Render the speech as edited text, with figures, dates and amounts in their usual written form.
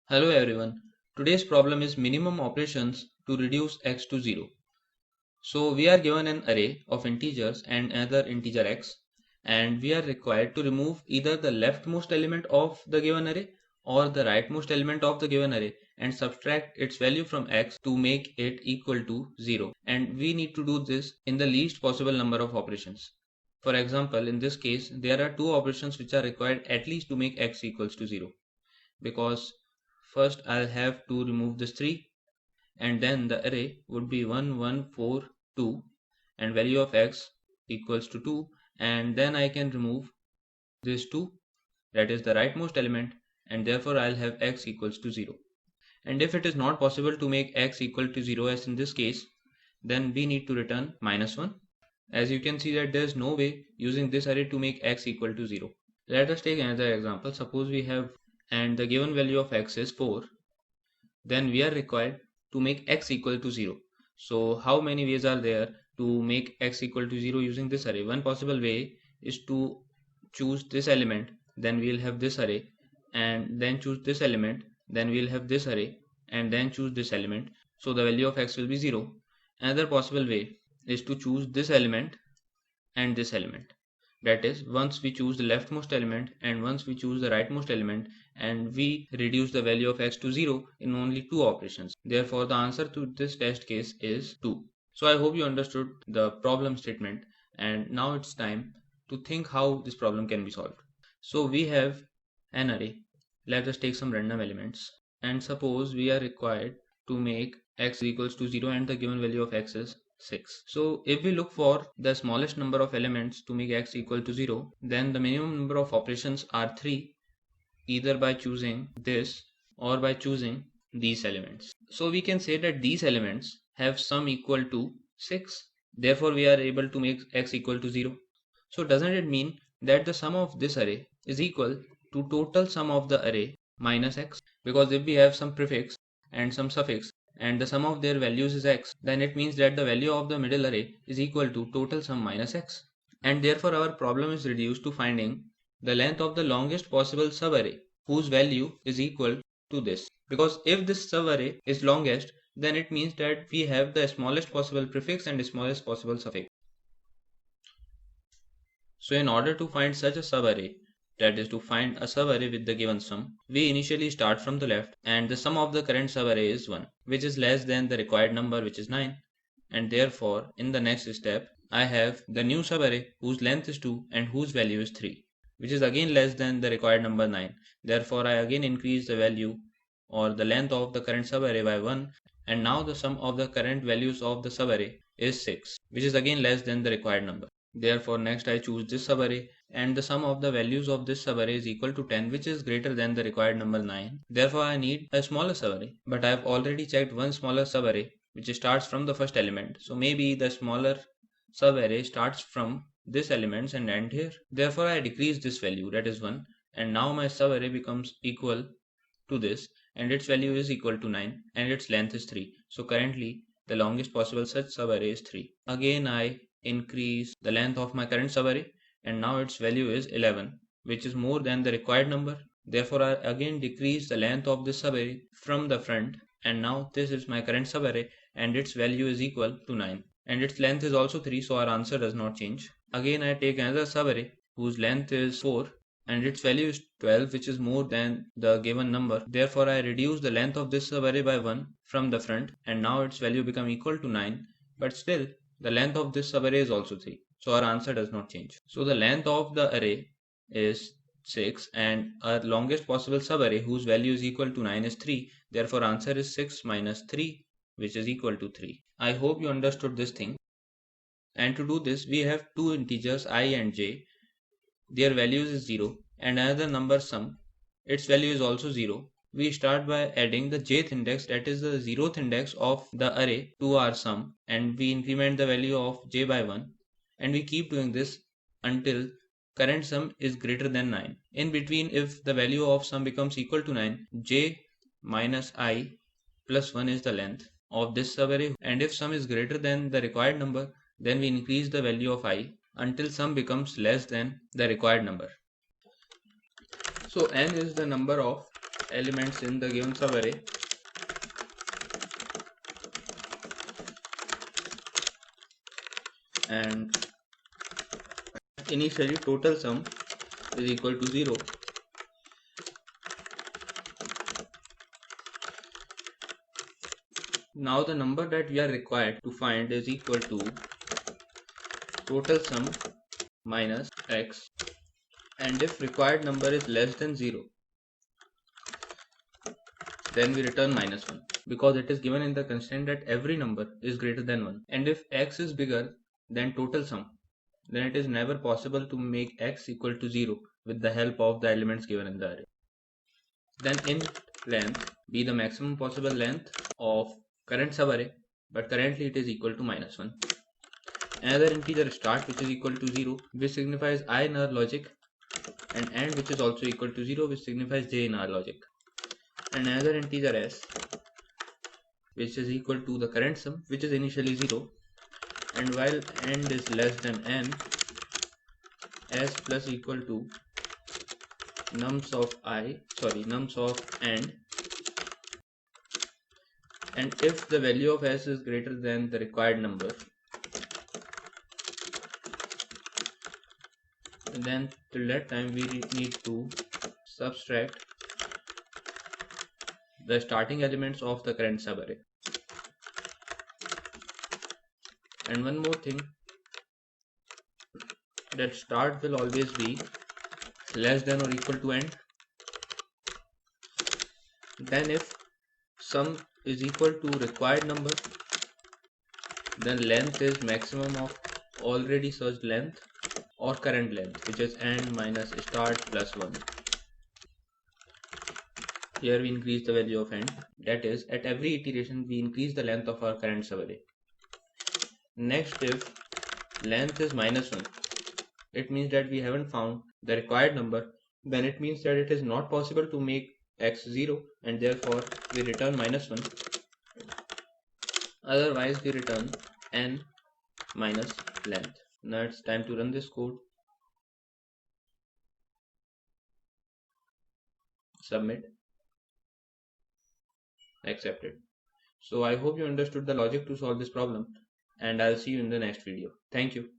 Hello everyone. Today's problem is minimum operations to reduce x to 0. So we are given an array of integers and another integer x, and we are required to remove either the leftmost element of the given array or the rightmost element of the given array and subtract its value from x to make it equal to 0. And we need to do this in the least possible number of operations. For example, in this case, there are two operations which are required at least to make x equals to 0, because first I'll have to remove this 3, and then the array would be 1 1 4 2 and value of x equals to 2, and then I can remove this 2, that is the rightmost element, and therefore I'll have x equals to 0. And if it is not possible to make x equal to 0 as in this case, then we need to return -1. As you can see that there is no way using this array to make x equal to 0. Let us take another example. Suppose we have, and the given value of x is 4, then we are required to make x equal to 0. So how many ways are there to make x equal to 0 using this array? One possible way is to choose this element, then we will have this array, and then choose this element, then we will have this array, and then choose this element. So the value of x will be 0. Another possible way is to choose this element and this element. That is, once we choose the leftmost element and once we choose the rightmost element, and we reduce the value of x to 0 in only two operations. Therefore, the answer to this test case is 2. So I hope you understood the problem statement, and now it's time to think how this problem can be solved. So we have an array. Let us take some random elements, and suppose we are required to make x equals to 0 and the given value of x is 6. So if we look for the smallest number of elements to make x equal to 0, then the minimum number of operations are 3, either by choosing this or by choosing these elements. So we can say that these elements have sum equal to 6. Therefore we are able to make x equal to 0. So doesn't it mean that the sum of this array is equal to total sum of the array minus x? Because if we have some prefix and some suffix and the sum of their values is x, then it means that the value of the middle array is equal to total sum minus x. And therefore our problem is reduced to finding the length of the longest possible subarray whose value is equal to this. Because if this subarray is longest, then it means that we have the smallest possible prefix and the smallest possible suffix. So in order to find such a subarray, that is to find a subarray with the given sum, we initially start from the left, and the sum of the current subarray is 1, which is less than the required number, which is 9. And therefore in the next step I have the new subarray whose length is 2 and whose value is 3, which is again less than the required number 9. Therefore I again increase the value or the length of the current subarray by 1, and now the sum of the current values of the subarray is 6, which is again less than the required number. Therefore next I choose this subarray, and the sum of the values of this subarray is equal to 10, which is greater than the required number 9. Therefore I need a smaller subarray, but I have already checked one smaller subarray which starts from the first element. So maybe the smaller subarray starts from this elements and end here. Therefore I decrease this value, that is 1, and now my subarray becomes equal to this, and its value is equal to 9 and its length is 3. So currently the longest possible such subarray is 3. Again I increase the length of my current subarray, and now its value is 11, which is more than the required number. Therefore I again decrease the length of this subarray from the front, and now this is my current subarray and its value is equal to 9, and its length is also 3, so our answer does not change. Again I take another subarray whose length is 4 and its value is 12, which is more than the given number. Therefore I reduce the length of this subarray by 1 from the front, and now its value become equal to 9, but still the length of this subarray is also 3, so our answer does not change. So the length of the array is 6 and our longest possible subarray whose value is equal to 9 is 3. Therefore answer is 6 minus 3, which is equal to 3. I hope you understood this thing. And to do this we have two integers I and j. Their values is 0 and another number sum. Its value is also 0. We start by adding the jth index, that is the 0th index of the array, to our sum, and we increment the value of j by 1, and we keep doing this until current sum is greater than 9. In between, if the value of sum becomes equal to 9, j minus I plus 1 is the length of this subarray, and if sum is greater than the required number, then we increase the value of I until sum becomes less than the required number. So n is the number of elements in the given subarray, and initially total sum is equal to 0. Now the number that we are required to find is equal to total sum minus x, and if required number is less than 0, then we return minus 1, because it is given in the constraint that every number is greater than 1. And if x is bigger than total sum, then it is never possible to make x equal to 0 with the help of the elements given in the array. Then int length be the maximum possible length of current subarray, but currently it is equal to minus 1. Another integer start, which is equal to 0, which signifies I in our logic, and end, which is also equal to 0, which signifies j in our logic. And another integer s, which is equal to the current sum, which is initially 0, and while end is less than n, s plus equal to nums of end, and if the value of s is greater than the required number, then till that time we need to subtract the starting elements of the current subarray. And one more thing, that start will always be less than or equal to end. Then if sum is equal to required number, then length is maximum of already searched length or current length, which is end minus start plus 1. Here we increase the value of end, that is at every iteration we increase the length of our current subarray. Next, if length is minus 1, it means that we haven't found the required number, then it means that it is not possible to make x 0, and therefore we return minus 1. Otherwise we return n minus length. Now it's time to run this code. Submit. Accepted. So I hope you understood the logic to solve this problem, and I'll see you in the next video. Thank you.